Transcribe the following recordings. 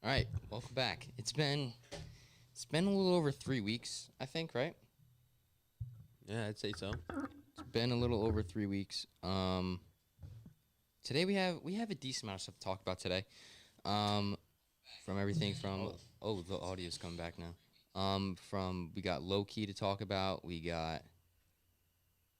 All right, welcome back. It's been a little over 3 weeks, I think, right? Yeah, I'd say so. It's been a little over 3 weeks. Today we have a decent amount of stuff to talk about today. Um, from everything from the audio's coming back now. From we got low key to talk about. We got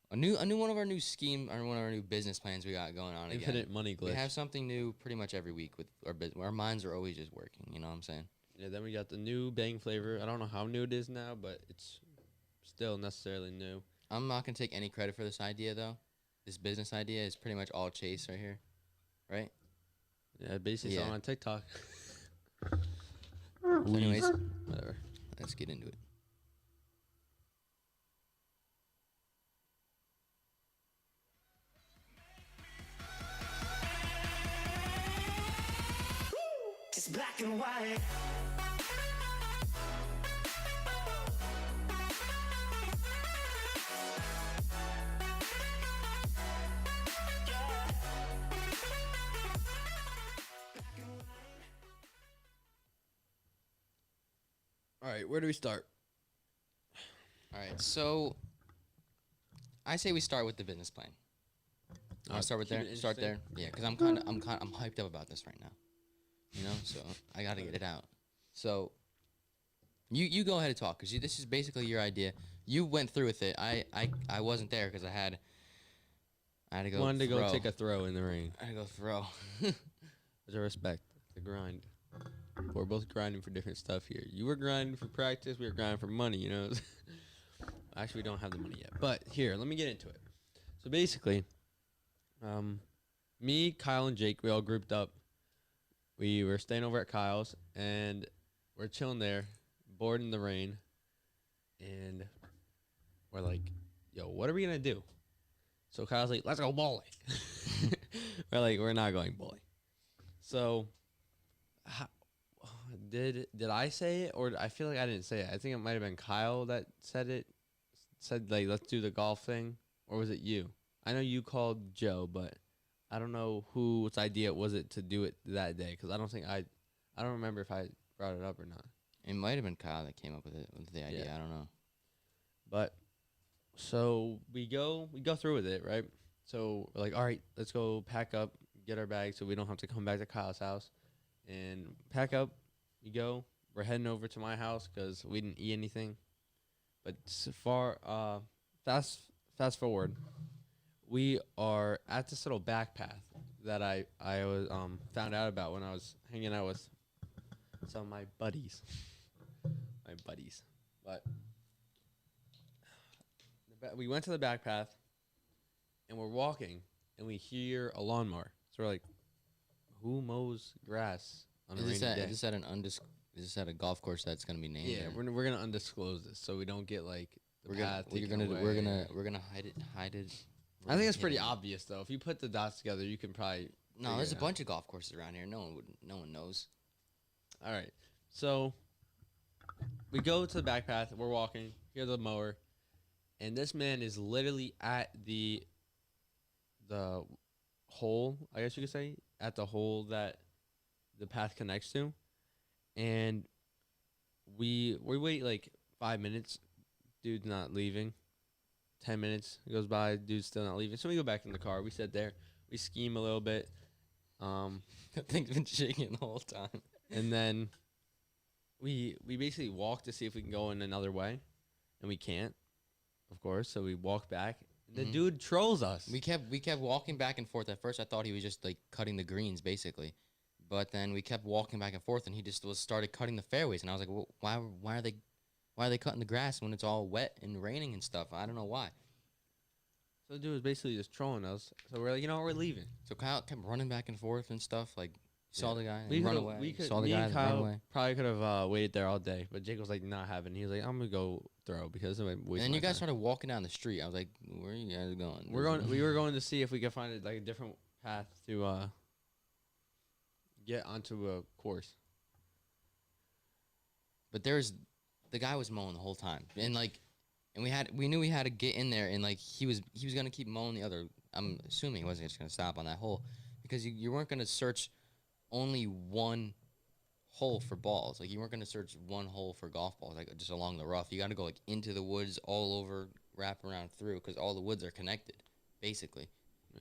a new one of our new scheme or one of our new business plans we got going on again. Infinite money We glitch. have something new pretty much every week with our business. Our minds are always just working. You know what I'm saying? Yeah, then we got the new bang flavor. I don't know how new it is now, but it's still necessarily new. I'm not gonna take any credit for this idea though. This business idea is pretty much all Chase right here, right? Yeah, basically it's Yeah. all on TikTok. So anyways, Whatever. let's get into it. It's black and white. All right, where do we start? All right, so I say we start with the business plan. I'll start with keep there. it Start there. interesting. Yeah, because I'm hyped up about this right now. You know, so I got to get it out. So you go ahead and talk because this is basically your idea. You went through with it. I wasn't there because I had to go. Wanted to go throw. take a throw in the ring. I had to go throw. There's a respect. The grind. We're both grinding for different stuff here. You were grinding for practice. We were grinding for money, you know. Actually, we don't have the money yet. But here, let me get into it. So basically, me, Kyle, and Jake, we all grouped up. We were staying over at Kyle's, and we're chilling there, bored in the rain. And we're like, yo, what are we going to do? So Kyle's like, let's go bowling. We're like, we're not going bowling. So did I say it, or I feel like I didn't say it? I think it might have been Kyle that said it. Said like, let's do the golf thing, or was it you? I know you called Joe, but I don't know whose idea was it to do it that day, because I don't remember if I brought it up or not. It might have been Kyle that came up with it with the idea. Yeah. I don't know. But so we go through with it, right? So we're like, all right, let's go pack up, get our bags, so we don't have to come back to Kyle's house, and pack up. We go. We're heading over to my house because we didn't eat anything. But so far, fast forward, we are at this little back path that I was found out about when I was hanging out with some of my buddies. But we went to the back path, and we're walking, and we hear a lawnmower. So we're like, who mows grass on a rainy day? Is this at a golf course that's gonna be named? Yeah, or- we're gonna undisclose this, so we don't get like the we're path gonna taken away. we're gonna hide it. I think it's pretty obvious though. If you put the dots together, you can probably. No, figure there's a it out. bunch of golf courses around here. No one knows. All right, so we go to the back path. We're walking. Hear the mower, and this man is literally at the hole. I guess you could say at the hole that the path connects to, and we wait like 5 minutes. Dude's not leaving. 10 minutes goes by, dude's still not leaving. So we go back in the car. We sit there. We scheme a little bit. That thing's been shaking the whole time. And then we basically walk to see if we can go in another way. And we can't, of course. So we walk back. And the dude trolls us. We kept walking back and forth. At first, I thought he was just like cutting the greens, basically. But then we kept walking back and forth, and he just started cutting the fairways. And I was like, well, why are they cutting the grass when it's all wet and raining and stuff? I don't know why. So the dude was basically just trolling us. So we're like, you know what, we're leaving. So Kyle kept running back and forth and stuff. Like, saw the guy and We run could've- away. we could, Saw the me guy and and run Kyle away. probably could have waited there all day. But Jake was like, not having. He was like, I'm going to go throw because I'm And then you guys started walking down the street. I was like, where are you guys going? We were going to see if we could find like a different path to get onto a course. But the guy was mowing the whole time, and we knew we had to get in there, and like he was gonna keep mowing the other. I'm assuming he wasn't just gonna stop on that hole, because you weren't gonna search only one hole for balls. Like you weren't gonna search one hole for golf balls, like just along the rough. You got to go like into the woods, all over, wrap around through, because all the woods are connected, basically.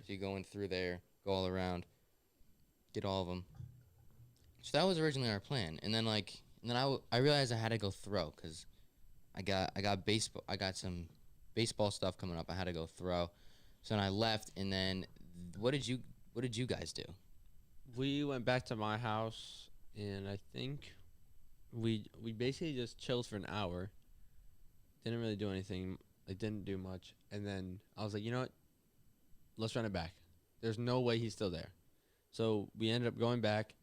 So you go in through there, go all around, get all of them. So that was originally our plan, and then I realized I had to go throw because I got baseball. I got some baseball stuff coming up. I had to go throw. So then I left, and then what did you guys do? We went back to my house, and I think we basically just chilled for an hour. Didn't really do anything. Like didn't do much, and then I was like, you know what? Let's run it back. There's no way he's still there. So we ended up going back.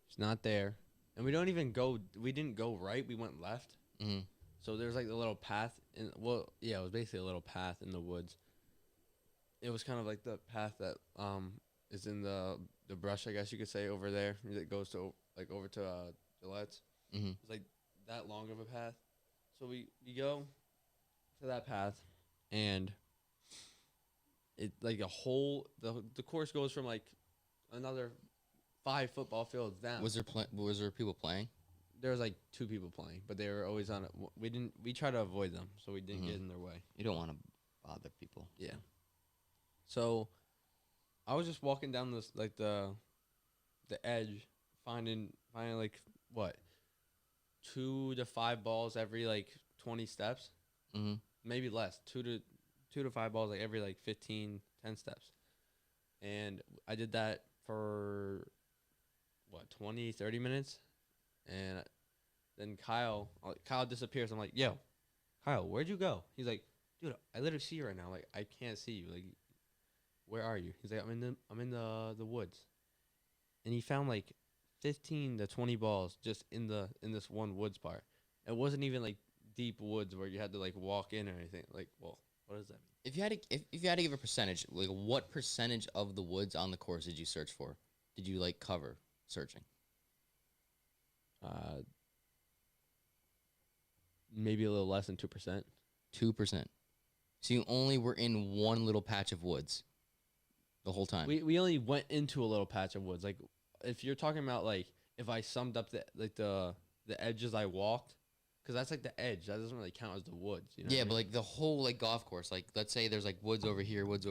He's not there, and we don't even go. We didn't go right. We went left. Mm-hmm. So there's like a little path in. Well, yeah, it was basically a little path in the woods. It was kind of like the path that is in the brush, I guess you could say, over there that goes to like over to Gillette's. Mm-hmm. It's like that long of a path. So we go to that path, and it like a whole the course goes from like another 5 football fields down. Was there people playing? There was like 2 people playing, but they were always on it. We tried to avoid them, so we didn't get in their way. You don't want to bother people. Yeah. So I was just walking down this like the edge, finding like what 2 to 5 balls every like 20 steps, Mm-hmm. maybe less. 2 to 5 balls like every like 15, 10 steps, and I did that for what 20, 30 minutes, and then Kyle disappears. I'm like, yo, Kyle, where'd you go? He's like, dude, I literally see you right now. Like I can't see you. Like, where are you? He's like, I'm in the woods, and he found like 15 to 20 balls just in this one woods part. It wasn't even like deep woods where you had to like walk in or anything. Like, well, what does that mean? If you had to give a percentage, like what percentage of the woods on the course did you search for? Did you like cover searching? Maybe a little less than 2%. 2%. So you only were in one little patch of woods the whole time. We only went into a little patch of woods. Like, if you're talking about like if I summed up the edges I walked, because that's like the edge. That doesn't really count as the woods. You know Yeah, what I but mean? like the whole like golf course, like let's say there's like woods over here, woods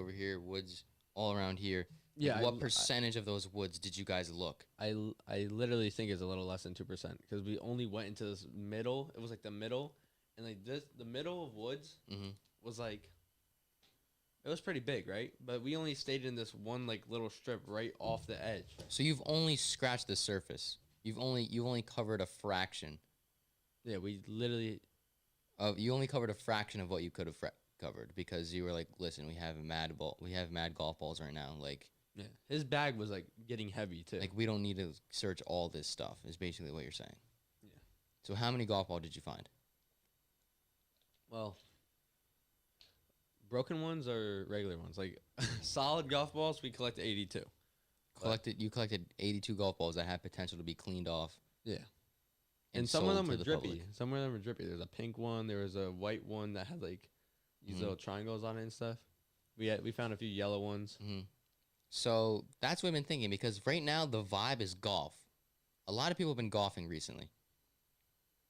all around here. Like, Yeah, what percentage of those woods did you guys look? I literally think it's a little less than 2% because we only went into this middle. It was like the middle, and like the middle of woods Mm-hmm. was like, it was pretty big, right? But we only stayed in this one like little strip right off the edge. So you've only scratched the surface. You've only covered a fraction Yeah, we literally. you only covered a fraction of what you could have covered because you were like, listen, we have mad golf balls right now. Like Yeah, his bag was like getting heavy too. we don't need to search all this stuff. Is basically what you're saying. Yeah. So how many golf balls did you find? Well, broken ones or regular ones? Like solid golf balls, we collected 82. You collected 82 golf balls that had potential to be cleaned off. Yeah. And some of sold them to were the drippy. public. Some of them were drippy. There's a pink one. There was a white one that had like these little triangles on it and stuff. We found a few yellow ones. Mm-hmm. So that's what I've been thinking because right now the vibe is golf. A lot of people have been golfing recently.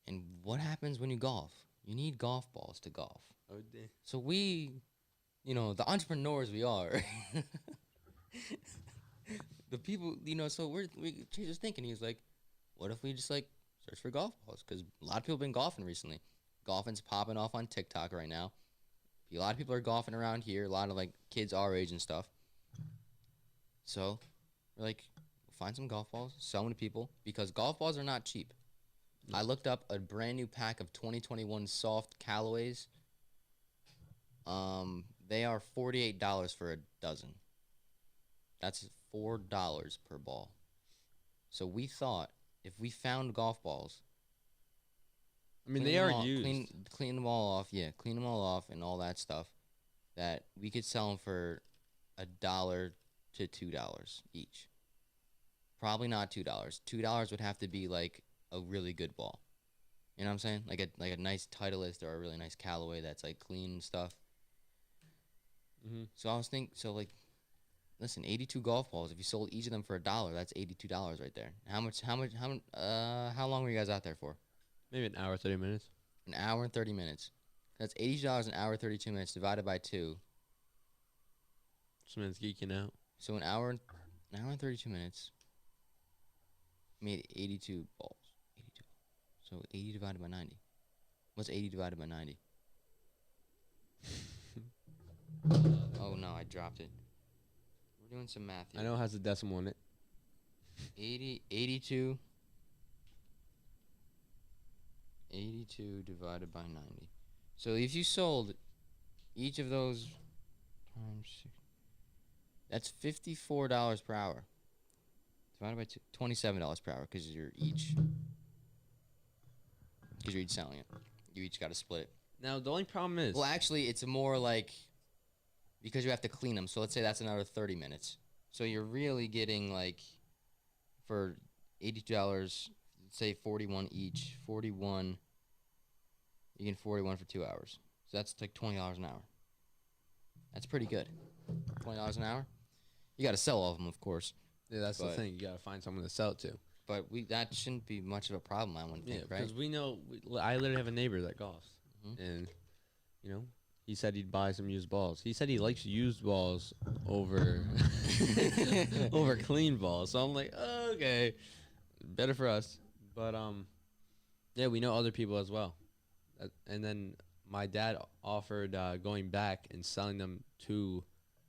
And what happens when you golf? You need golf balls to golf. Oh, damn. So we, the entrepreneurs we are, the people, so we Chase was thinking, he was like, what if we just like search for golf balls? Because a lot of people have been golfing recently. Golfing's popping off on TikTok right now. A lot of people are golfing around here. A lot of like kids our age and stuff. So we're like, find some golf balls, sell them to people because golf balls are not cheap. I looked up a brand new pack of 2021 soft Callaways. They are $48 for a dozen. That's $4 per ball. So we thought if we found golf balls, I mean, clean they them are all- used. Clean them all off. Yeah, clean them all off and all that stuff. That we could sell them for $1 to $2 each. Probably not $2. $2 would have to be like a really good ball. You know what I'm saying? Like a nice Titleist or a really nice Callaway that's like clean and stuff. Mm-hmm. So I was thinking, listen, 82 golf balls. If you sold each of them for $1, that's $82 right there. How long were you guys out there for? Maybe an hour, 30 minutes. An hour and 30 minutes. That's $80 an hour, 32 minutes divided by 2. This man's geeking out. So an hour and 32 minutes made 82 balls. 82. So 80 divided by 90. What's 80 divided by 90? Oh no, I dropped it. We're doing some math here. I know it has a decimal in it. 82 divided by 90. So if you sold each of those times 6, that's $54 per hour. Divided by 2, $27 per hour because you're each selling it. You each got to split it. Now, the only problem is... Well, actually, it's more like because you have to clean them. So let's say that's another 30 minutes. So you're really getting like for $82, say 41 each. 41. You get 41 for 2 hours. So that's like $20 an hour. That's pretty good. $20 an hour. You got to sell all of them, of course. Yeah, that's the thing. You got to find someone to sell it to. But that shouldn't be much of a problem, I wouldn't think, right? Because we know... I literally have a neighbor that golfs. And, you know, he said he'd buy some used balls. He said he likes used balls over over clean balls. So I'm like, okay, better for us. But yeah, we know other people as well. And then my dad offered going back and selling them to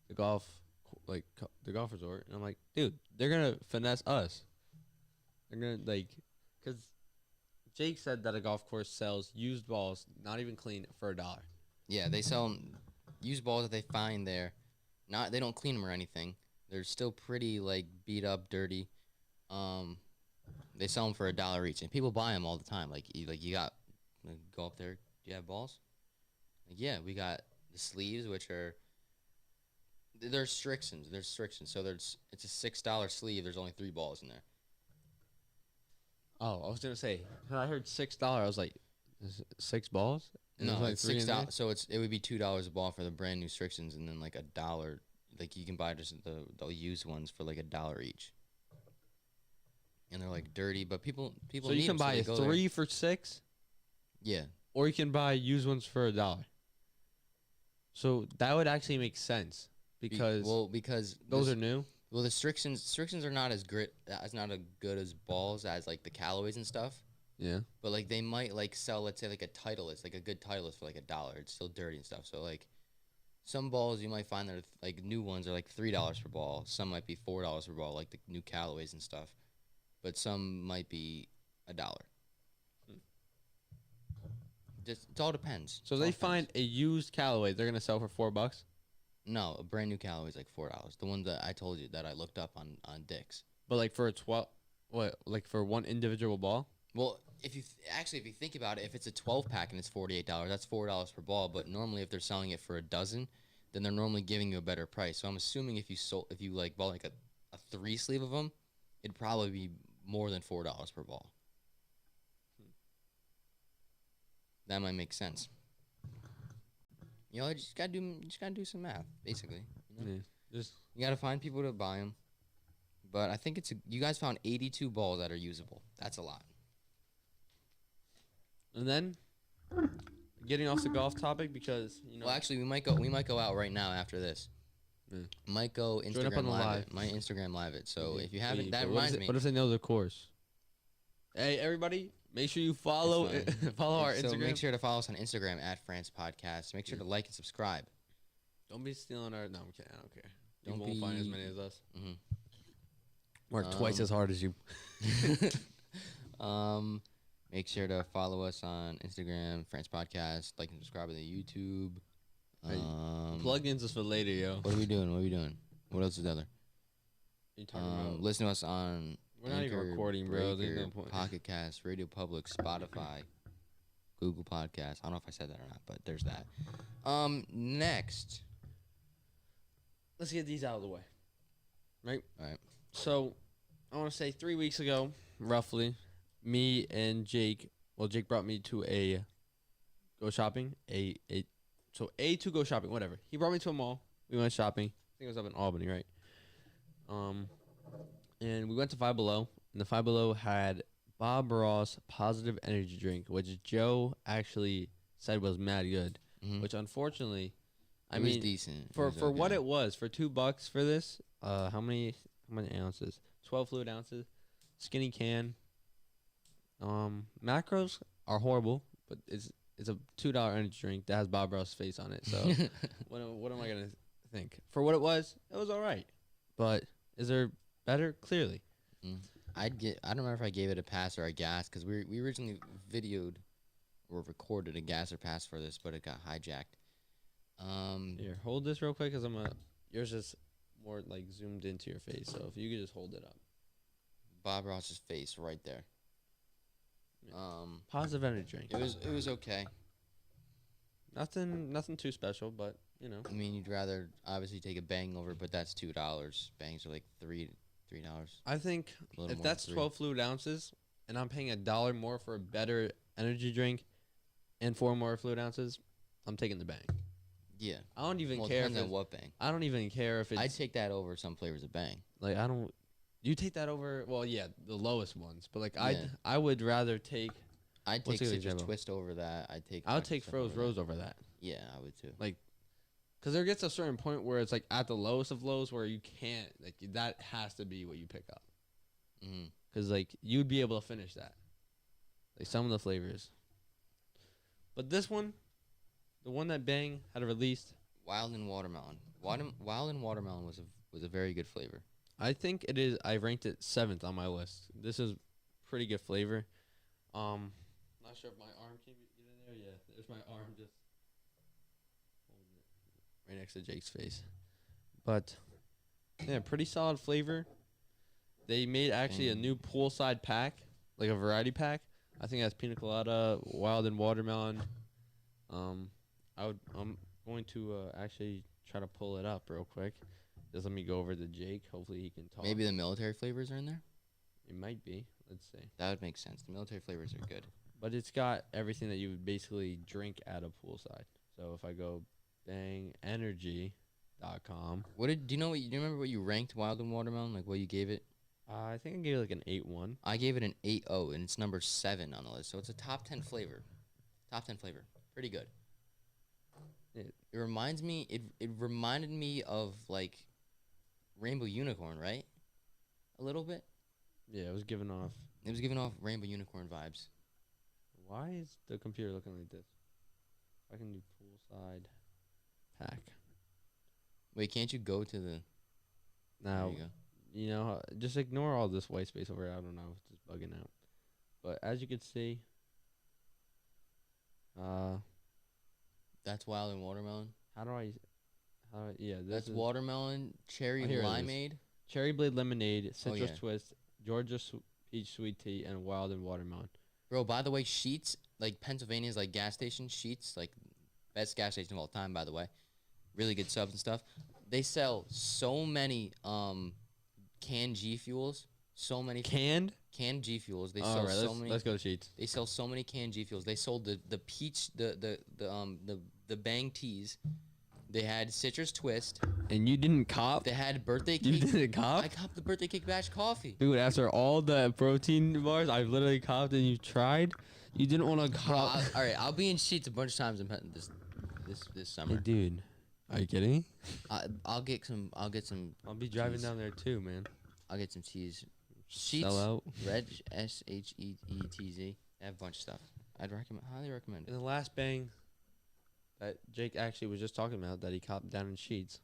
the golf resort. And I'm like, dude, they're gonna finesse us. They're gonna because Jake said that a golf course sells used balls, not even clean, for $1. Yeah, they sell used balls that they find there. They don't clean them or anything. They're still pretty beat up, dirty. They sell them for $1 each, and people buy them all the time. You got go up there. Do you have balls? Yeah, we got the sleeves, which are they're restrictions. There's restrictions, so it's a $6 sleeve. There's only 3 balls in there. Oh, I was gonna say, when I heard $6, I was like, is it 6 balls? And No, there's it's 3 in there? $6. So it would be $2 a ball for the brand new restrictions, and then $1. You can buy just the used ones for $1 each. And they're dirty, but people. So you need can 'em, buy they a go there. 3 for $6, Yeah. or you can buy used ones for $1. So that would actually make sense because because those are new. Well, the restrictions are not as good as balls as the Callaways and stuff. Yeah. But they might sell, let's say, a Titleist, a good Titleist for $1. It's still dirty and stuff. So some balls you might find that are, new ones are $3 per ball. Some might be $4 per ball, like the new Callaways and stuff. But some might be $1. Just it all depends. So they find a used Callaway, they're gonna sell for $4. No, a brand new Callaway is $4. The one that I told you that I looked up on Dick's. But for for one individual ball? Well, if you think about it, if it's a 12-pack and it's $48, that's $4 per ball. But normally, if they're selling it for a dozen, then they're normally giving you a better price. So I'm assuming if you bought a 3 sleeve of them, it'd probably be more than $4 per ball. That might make sense. You just gotta do some math, basically. Yeah. You gotta find people to buy them. But I think you guys found 82 balls that are usable. That's a lot. And then getting off the golf topic because Well, actually, we might go out right now after this. Yeah. Might go Join up on Instagram the live live. it. Might Instagram live it. So Okay. if you haven't, Wait, that but reminds me. What if they know the course? Hey, everybody, make sure you follow It's follow our So Instagram. make sure to follow us on Instagram at France Podcast. Make sure to like and subscribe. Don't be stealing our. No, I'm kidding. I don't care. You Don't won't find as be- many as us. Mm-hmm. Work twice as hard as you. Make sure to follow us on Instagram, France Podcast. Like and subscribe to the YouTube. Hey, Plugins is for later, yo. What are we doing? What else is there? You talking about? Listen to us on We're not even Anchor, recording, bro. There's Breaker, no point. Pocket Cast, Radio Public, Spotify, Google Podcasts. I don't know if I said that or not, but there's that. Next. Let's get these out of the way. Right? All right. So, I want to say 3 weeks ago, roughly, me and Jake, Jake brought me to a go shopping, to go shopping, whatever. He brought me to a mall. We went shopping. I think it was up in Albany, right? And we went to Five Below, and the Five Below had Bob Ross Positive Energy Drink, which Joe actually said was mad good. Mhm. Which unfortunately, I It was mean, decent. It for was what okay. it was, for $2 for this, how many ounces? 12 fluid ounces, skinny can. Macros are horrible, but it's a $2 energy drink that has Bob Ross' face on it. So what am I gonna think? For what it was all right. But is there better? Clearly. Mm. I don't remember if I gave it a pass or a gas because we originally videoed or recorded a gas or pass for this, but it got hijacked. Here, hold this real quick, cause yours is more like zoomed into your face. So if you could just hold it up. Bob Ross's face right there. Positive energy drink. It was okay. Nothing too special, but you know. I mean, you'd rather obviously take a Bang over, but that's $2. Bangs are like $3. I think A little if more that's than 12 fluid ounces, and I'm paying $1 more for a better energy drink, and 4 more fluid ounces, I'm taking the Bang. Yeah. I don't even Well, care if depends on it's, what Bang. I don't even care if it's I'd take that over some flavors of Bang. like I don't. You take that over? Well, yeah, the lowest ones, but like Yeah. I would rather take. I'd What's take a good Citrus example? Twist over that. I'd take. I would fucking take stuff Froze over that. Rose over that. Yeah, I would too. Because there gets a certain point where it's like at the lowest of lows where you can't, like, that has to be what you pick up. Mm-hmm. Because, like, you'd be able to finish that. Like, some of the flavors. But this one, the one that Bang had released, Wild and watermelon. Wild and watermelon was a very good flavor. I think it is, I ranked it 7th on my list. This is pretty good flavor. Not sure if my arm can get in there. Yeah, there's my arm just holding it right next to Jake's face. But yeah, pretty solid flavor. They made actually a new poolside pack, like a variety pack. I think that's pina colada, wild and watermelon. I'm going to actually try to pull it up real quick. Just let me go over to Jake. Hopefully he can talk. Maybe the military flavors are in there. It might be. Let's see. That would make sense. The military flavors are good. But it's got everything that you would basically drink at a poolside. So if I go bangenergy.com, Do you know do you remember what you ranked Wild and watermelon? Like what you gave it? I think I gave it like an 8-1. I gave it an 8.0 and it's number 7 on the list. So it's a top 10 flavor. Top 10 flavor. Pretty good. It reminded me of like Rainbow Unicorn, right? A little bit. Yeah, it was given off. It was giving off Rainbow Unicorn vibes. Why is the computer looking like this? I can do poolside pack. Wait, can't you go to the? Now, There you go. you know, just ignore all this white space over here. I don't know, it's just bugging out. But as you can see, That's Wild and watermelon. yeah, this That's is watermelon, cherry Oh, here it is. limeade. cherry blade lemonade, citrus yeah. twist, Georgia peach sweet tea, and wild and watermelon. Bro, by the way, Sheets, like Pennsylvania's like gas station, Sheets, like best gas station of all time, by the way. Really good subs and stuff. They sell so many canned G Fuels. So many Canned? canned G Fuels. They All sell right, so many let's go to Sheets. They sell so many canned G Fuels. They sold the peach the Bang teas. They had citrus twist. And you didn't cop? They had birthday You cake. didn't cop? I copped the birthday cake batch coffee. Dude, after all the protein bars I've literally copped and you tried, you didn't want to Bro, cop. all right, I'll be in Sheets a bunch of times in this summer. Hey, dude, are you kidding me? I'll get some. I'll be driving Jeez. down there too, man. I'll get some cheese. Sheets. Sell out. Red SHEETZ. They have a bunch of stuff. Highly recommend And it. the last bang that Jake actually was just talking about that he copped down in Sheets.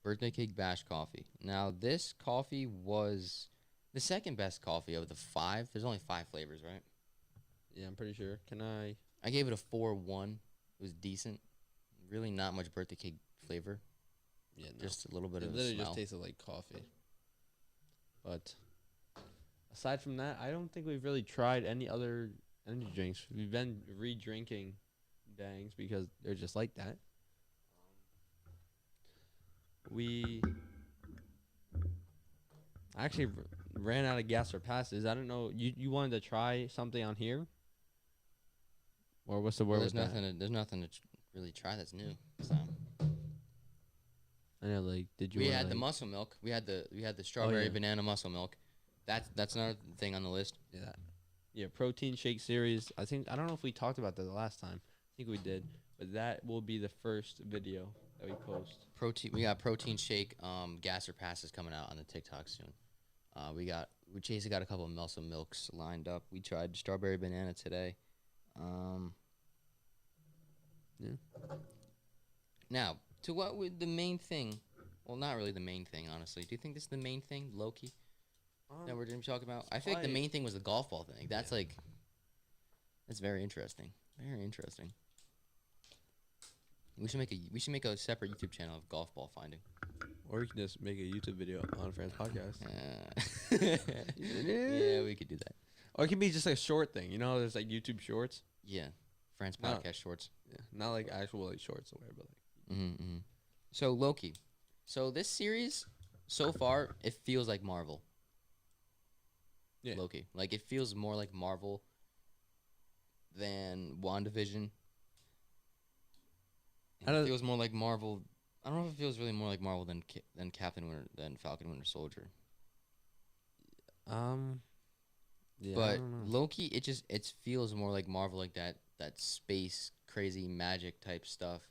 Birthday cake bash coffee. Now this coffee was the second best coffee of the 5. There's only 5 flavors, right? Yeah, I'm pretty sure. Can I? I gave it a 4.1. It was decent. Really not much birthday cake flavor. Yeah, no. Just a little bit It of a literally smell. just tasted like coffee. But aside from that, I don't think we've really tried any other energy drinks. We've been re-drinking Bangs because they're just like that. We actually ran out of gas or passes. I don't know. You wanted to try something on here, or what's the word? There's with that? nothing. There's nothing to really try that's new. So I know. Like, did you? We wanna, had the like, muscle milk. We had the strawberry yeah. banana muscle milk. That's another thing on the list. Yeah. Yeah, protein shake series. I think I don't know if we talked about that the last time. I think we did, but that will be the first video that we post. Protein. We got protein shake. Gasser passes coming out on the TikTok soon. We Chase got a couple of muscle milks lined up. We tried strawberry banana today. Yeah. Now to what would the main thing? Well, not really the main thing, honestly. Do you think this is the main thing, Loki, that we're going to be talking about? I think the quite- main thing was the golf ball thing. That's Yeah. like, that's very interesting. Very interesting. We should make a separate YouTube channel of golf ball finding. Or you can just make a YouTube video on Friends Podcast. Yeah, we could do that. Or it can be just like a short thing. You know, there's like YouTube Shorts. Yeah, Friends No. podcast shorts. Yeah, not like actual like shorts or whatever. But like, Mm-hmm. So Loki. So this series, so far, it feels like Marvel. Yeah. Loki. Like it feels more like Marvel than WandaVision. I It don't- feels more like Marvel. I don't know if it feels really more like Marvel than Captain Winter than Falcon Winter Soldier. yeah, I But don't know. Loki, it feels more like Marvel, like that space crazy magic type stuff,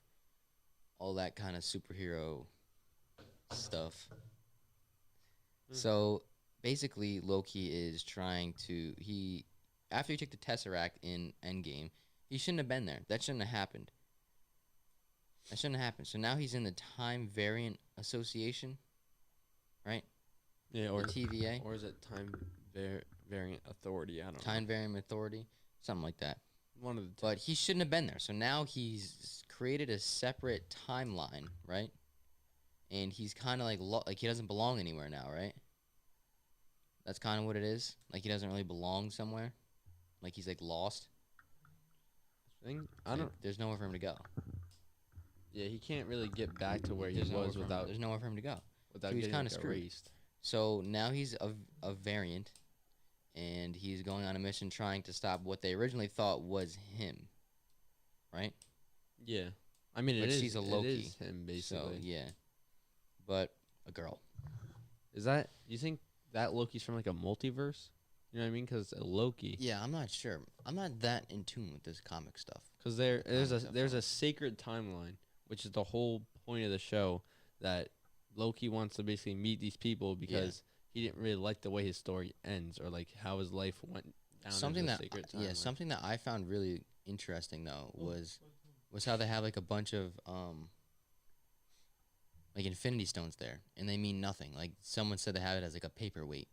all that kind of superhero stuff. So basically, Loki is trying to after he took the Tesseract in Endgame, he shouldn't have been there. That shouldn't have happened. So now he's in the Time Variant Association, right? Yeah, Or or TVA, or is it Time Variant Authority? I don't know. Time Variant Authority, something like that. One of the But he shouldn't have been there. So now he's created a separate timeline, right? And he's kind of like he doesn't belong anywhere now, right? That's kind of what it is. Like he doesn't really belong somewhere. Like he's like lost. thing. I Like, don't. there's nowhere for him to go. Yeah, he can't really get back to where he There's nowhere was for him- without There's nowhere for him to go. without so he's getting kinda like, screwed. erased. So now he's a variant, and he's going on a mission trying to stop what they originally thought was him, right? Yeah, I mean But it is. she's a It Loki, is him So basically. yeah, but a girl. Is that? You think that Loki's from like a multiverse? You know what I mean? Because Loki. Yeah, I'm not sure. I'm not that in tune with this comic stuff. Because there's Comic stuff, there's huh? a sacred timeline, which is the whole point of the show, that Loki wants to basically meet these people because he didn't really like the way his story ends or like how his life went down. Something in the that sacred yeah, timeline. something that I found really interesting though was how they have like a bunch of like Infinity Stones there, and they mean nothing. Like someone said they have it as like a paperweight,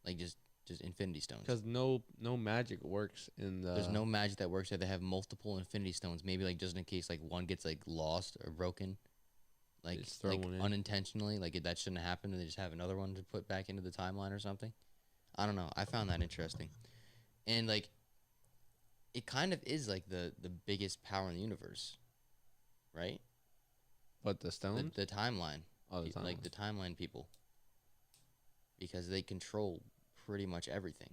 like just Infinity Stones. Because no magic works in the. There's no magic that works there. They have multiple Infinity Stones, maybe like just in case like one gets like lost or broken, like Just throw like one in. unintentionally, like that shouldn't happen, and they just have another one to put back into the timeline or something. I don't know. I found that interesting, and like, it kind of is like the biggest power in the universe, right? But the The, stones. the timeline, Oh, the like the timeline people, because they control pretty much everything.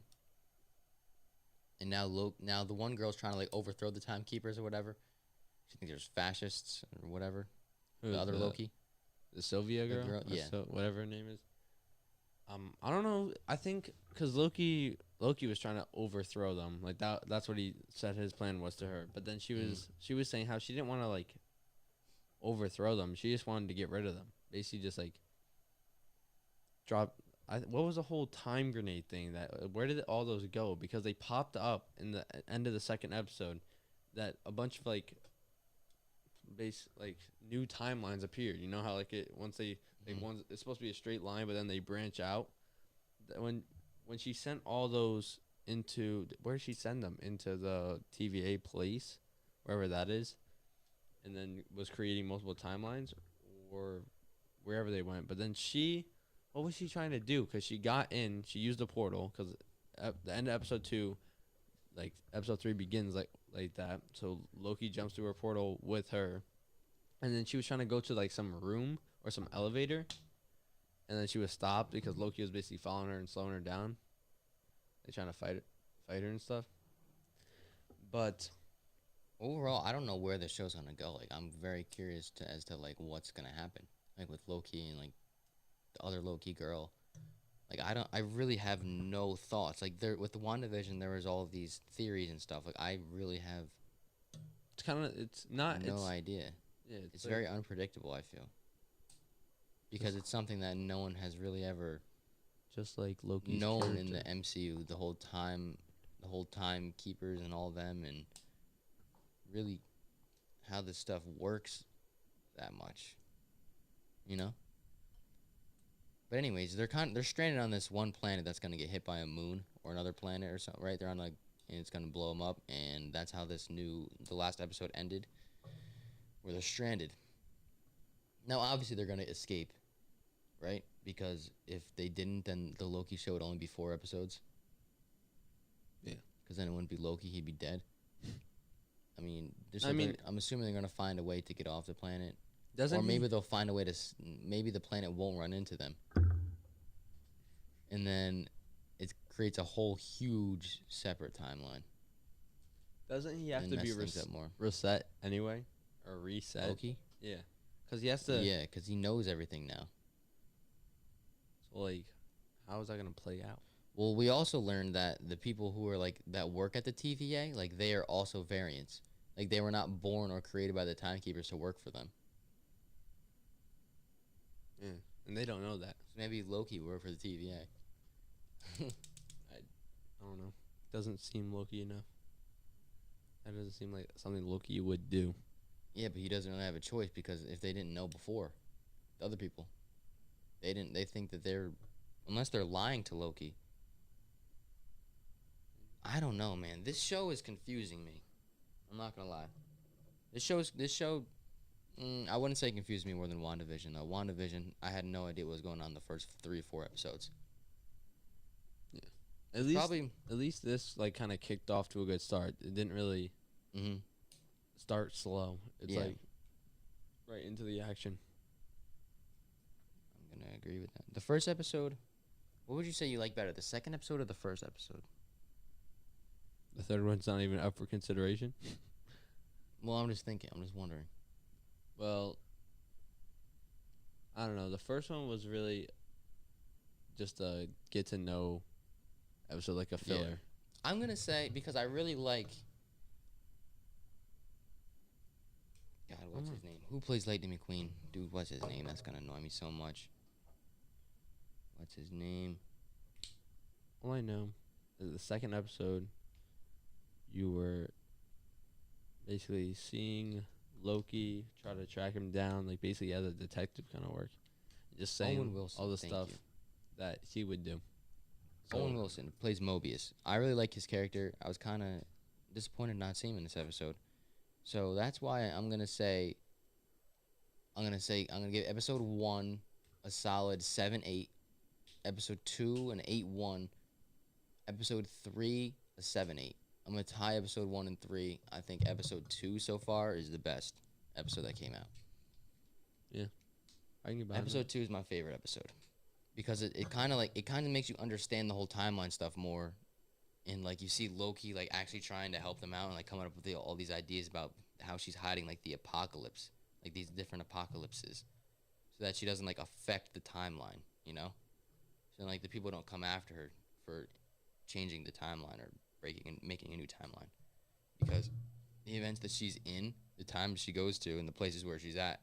And now the one girl's trying to like overthrow the timekeepers or whatever. She thinks there's fascists or whatever. Who, The other Loki. the Sylvia The girl, girl- Or yeah. whatever her name is. I don't know. I think because Loki was trying to overthrow them, like that's what he said his plan was to her. But then she was saying how she didn't want to like overthrow them. She just wanted to get rid of them. Basically, just like drop. What was the whole time grenade thing? Where did all those go? Because they popped up in the end of the second episode, that a bunch of like new timelines appeared. You know how like it once they like one's it's supposed to be a straight line, but then they branch out. When she sent all those into where did she send them into the TVA place, wherever that is, and then was creating multiple timelines or wherever they went. But then what was she trying to do? Because she got in, she used the portal. Because at the end of episode 2, like episode 3 begins like that. So Loki jumps through her portal with her, and then she was trying to go to like some room or some elevator, and then she was stopped because Loki was basically following her and slowing her down. They trying to fight her and stuff. But Overall, I don't know where the show's gonna go. Like, I'm very curious as to like what's gonna happen. like with Loki and like the other Loki girl. Like I really have no thoughts. Like there with the WandaVision, there was all of these theories and stuff. Like I really have It's kind of it's not no it's idea. yeah It's like, very unpredictable. I feel because it's something that no one has really ever just like Loki's known in the character. MCU the whole time keepers and all them, and really how this stuff works that much, you know. But anyways, they're stranded on this one planet that's gonna get hit by a moon or another planet or something, right? They're on like, and it's gonna blow them up, and that's how the last episode ended, where they're stranded. Now, obviously, they're gonna escape, right? Because if they didn't, then the Loki show would only be 4 episodes. Yeah. Because then it wouldn't be Loki; he'd be dead. I mean, I'm assuming they're gonna find a way to get off the planet, Doesn't or he- maybe they'll find a way to. Maybe the planet won't run into them, and then it creates a whole huge separate timeline. doesn't he have and to be mess things up more. reset anyway or reset? Loki? Yeah, because he has to. Yeah, because he knows everything now. So like, how is that gonna play out? Well, we also learned that the people who are like that work at the TVA, like they are also variants. Like they were not born or created by the timekeepers to work for them. Yeah, and they don't know that. So maybe Loki worked for the TVA. I don't know. Doesn't seem Loki enough. That doesn't seem like something Loki would do. Yeah, but he doesn't really have a choice because if they didn't know before, the other people, they didn't. They think that unless they're lying to Loki. I don't know, man. This show is confusing me. I'm not gonna lie. This show. I wouldn't say confused me more than WandaVision though. WandaVision, I had no idea what was going on the first 3 or 4 episodes. At least this like kind of kicked off to a good start. It didn't really Mm-hmm. start slow. It's Yeah. like right into the action. I'm gonna agree with that. The first episode, what would you say you like better, the second episode or the first episode? The third one's not even up for consideration. Well, I'm just thinking. I'm just wondering. Well, I don't know. The first one was really just a get to know episode, like a Yeah. filler. I'm gonna say because I really like. God, what's his name? Who plays Lightning McQueen? Dude, what's his name? That's gonna annoy me so much. What's his name? All I know is the second episode, you were basically seeing Loki try to track him down, like basically as a detective kind of work. Just saying Owen Wilson, all the thank stuff you. that he would do. Owen Wilson plays Mobius. I really like his character. I was kind of disappointed not seeing him in this episode. So that's why I'm gonna give episode 1 a solid 7-8, episode 2 an 8-1, episode 3 a 7-8. I'm gonna tie episode 1 and 3. I think episode 2 so far is the best episode that came out. I can get behind Episode 2 is my favorite episode because it kind of makes you understand the whole timeline stuff more, and like you see Loki like actually trying to help them out and like coming up with all these ideas about how she's hiding like the apocalypse, like these different apocalypses, so that she doesn't like affect the timeline, you know. So like the people don't come after her for changing the timeline or breaking and making a new timeline, because the events that she's in, the times she goes to, and the places where she's at,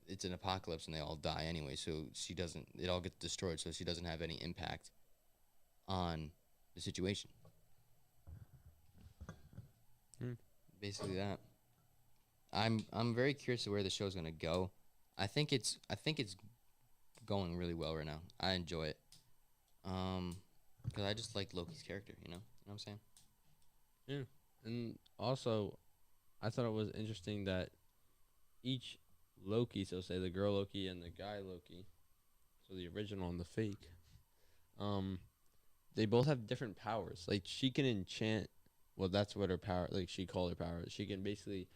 it's an apocalypse and they all die anyway, so it all gets destroyed, so she doesn't have any impact on the situation. Basically that. I'm very curious to where the show's gonna go. I think it's going really well right now. I enjoy it. Because I just like Loki's character, you know what I'm saying? And also, I thought it was interesting that each Loki, so say the girl Loki and the guy Loki, so the original and the fake, they both have different powers. Like she can enchant. Well, that's what her power. Like she called her power. She can basically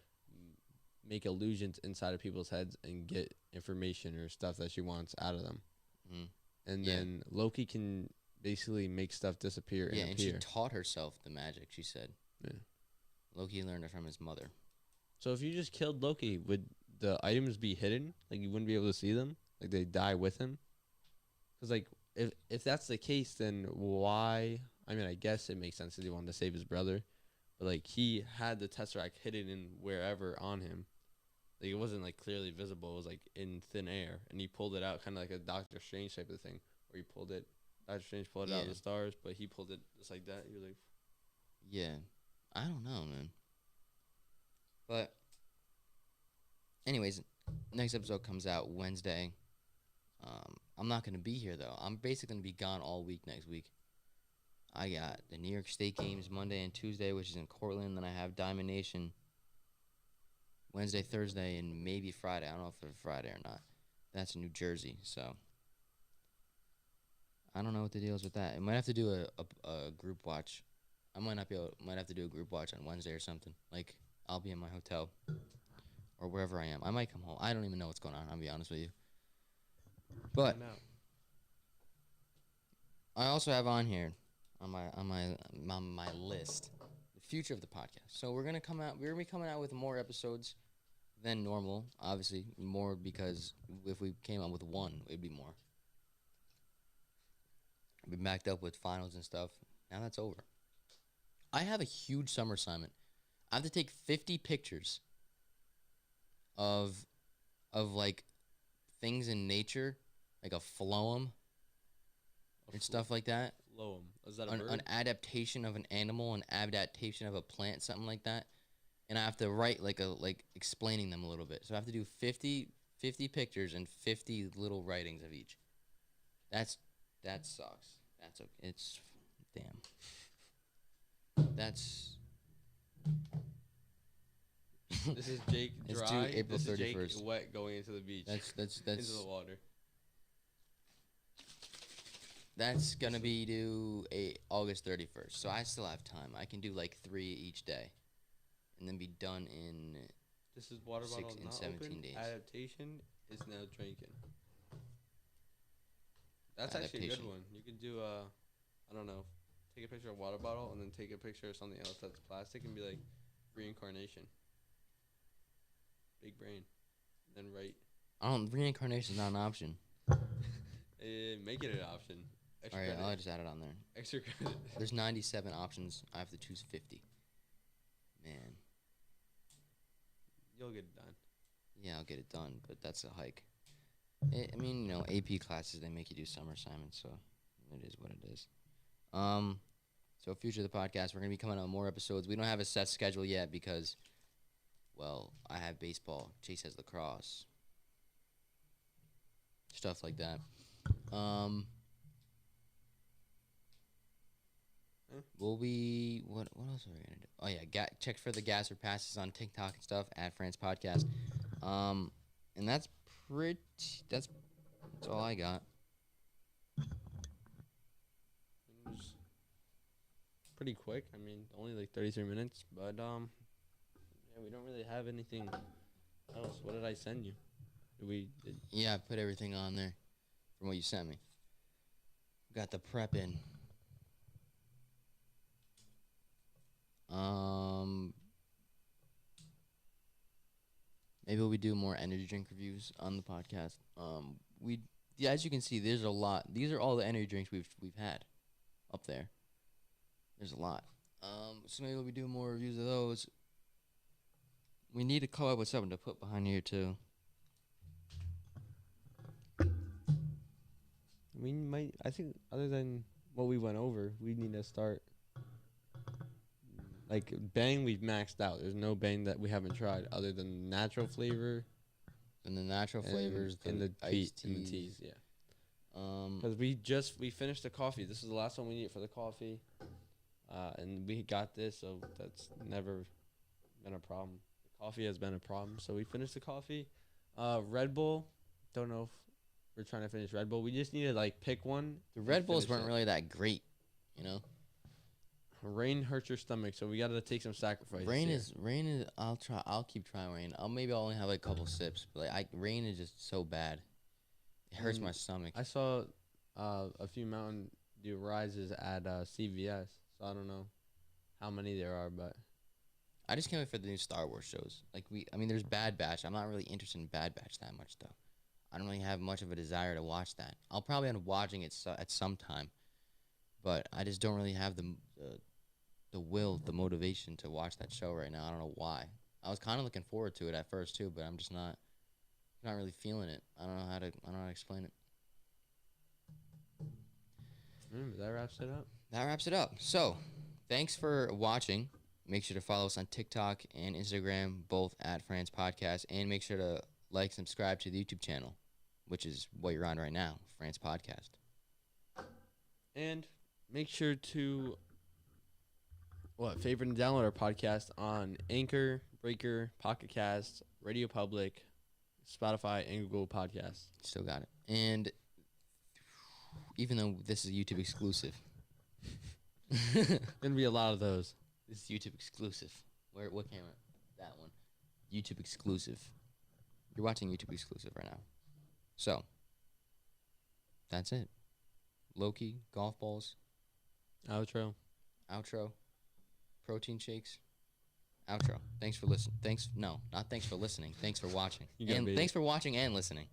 make illusions inside of people's heads and get information or stuff that she wants out of them. Mhm. And Yeah. then Loki can basically make stuff disappear and Yeah, and she appear. taught herself the magic, she said. Yeah. Loki learned it from his mother. So if you just killed Loki, would the items be hidden, like you wouldn't be able to see them, like they die with him. Because like if that's the case, then why? I mean, I guess it makes sense that he wanted to save his brother, but like he had the Tesseract hidden in wherever on him. Like it wasn't like clearly visible. It was like in thin air, and he pulled it out, kind of like a Doctor Strange type of thing, where he pulled it. Doctor Strange pulled it out of Yeah. the stars, but he pulled it just like that. He was like, Yeah, I don't know, man. But, anyways, next episode comes out Wednesday. I'm not gonna be here though. I'm basically gonna be gone all week next week. I got the New York State games Monday and Tuesday, which is in Cortland. Then I have Diamond Nation Wednesday, Thursday, and maybe Friday. I don't know if it's Friday or not. That's in New Jersey, so I don't know what the deal is with that. I might have to do a group watch. I might not be able. Might have to do a group watch on Wednesday or something. Like I'll be in my hotel or wherever I am. I might come home. I don't even know what's going on. I'll be honest with you. But "No." I also have on here on my list the future of the podcast. So we're gonna come out. We're gonna be coming out with more episodes than normal. Obviously, more because if we came out with one, it'd be more. We backed up with finals and stuff. Now that's over. I have a huge summer assignment. I have to take 50 pictures of like things in nature, like a phloem and stuff like that. Loam. Is that a An, bird? an adaptation of an animal, an adaptation of a plant, something like that. And I have to write like explaining them a little bit. So I have to do 50 pictures and 50 little writings of each. That sucks. That's okay. It's damn. That's This is Jake It's dry. due April this is Jake 31st. wet going into the beach. that's into the water. That's gonna be due August 31st. So I still have time. I can do like 3 each day, and then be done in. This is water 6 bottle and not 17 open. days. Adaptation is now drinking. That's actually a good Adaptation. one. You could do I don't know, take a picture of a water bottle and then take a picture of something else that's plastic and be like reincarnation. Big brain. Then write. Reincarnation is not an option. Make it an option. All Extra right, credit. I'll just add it on there. Extra credit. There's 97 options. I have to choose 50. Man, You'll get it done. yeah, I'll get it done, but that's a hike. I mean, you know, AP classes, they make you do summer assignments, so it is what it is. So future of the podcast, we're gonna be coming out with more episodes. We don't have a set schedule yet because, well, I have baseball. Chase has lacrosse. Stuff like that. Will we? What else are we gonna do? Oh yeah, check for the gas or passes on TikTok and stuff. At France Podcast. And that's pretty. That's all I got. It was pretty quick. I mean, only like 33 minutes, but yeah, we don't really have anything else. What did I send you? Yeah, I put everything on there from what you sent me. Got the prep in. Maybe we do more energy drink reviews on the podcast. Yeah, as you can see, there's a lot. These are all the energy drinks we've had up there. There's a lot. So maybe we do more reviews of those. We need to come up with something to put behind here too. We might. I think other than what we went over, we need to start. Like Bang, we've maxed out. There's no Bang that we haven't tried other than natural flavor And the natural flavors, and the iced and the teas. teas. Yeah. Um, Because we finished the coffee. This is the last one we need for the coffee, and we got this, so that's never been a problem. The coffee has been a problem, so we finished the coffee. Red Bull, don't know if we're trying to finish Red Bull. We just need to like pick one. the and Red Bulls finish weren't it. really that great, you know. Rain hurts your stomach, so we got to take some sacrifices. Rain here. is. I'll keep trying rain. Maybe I'll only have like a couple sips, but like rain is just so bad. It hurts my stomach. I saw a few Mountain Dew rises at CVS, so I don't know how many there are, but I just can't wait for the new Star Wars shows. I mean, there's Bad Batch. I'm not really interested in Bad Batch that much though. I don't really have much of a desire to watch that. I'll probably end up watching it at some time, but I just don't really have the will, the motivation to watch that show right now. I don't know why. I was kind of looking forward to it at first too, but I'm just not really feeling it. I don't know how to explain it. That wraps it up. That wraps it up. So, thanks for watching. Make sure to follow us on TikTok and Instagram, both at France Podcast, and make sure to like, subscribe to the YouTube channel, which is what you're on right now, France Podcast. And make sure to favorite and download our podcast on Anchor, Breaker, Pocket Cast, Radio Public, Spotify, and Google Podcasts. Still got it. And even though this is YouTube exclusive, Gonna be a lot of those. this is YouTube exclusive. What camera? That one. YouTube exclusive. You're watching YouTube exclusive right now. So, that's it. Loki, golf balls, Outro. outro, protein shakes, outro. Thanks for listening. Not thanks for listening. Thanks for watching. You gotta And beat thanks it. for watching and listening.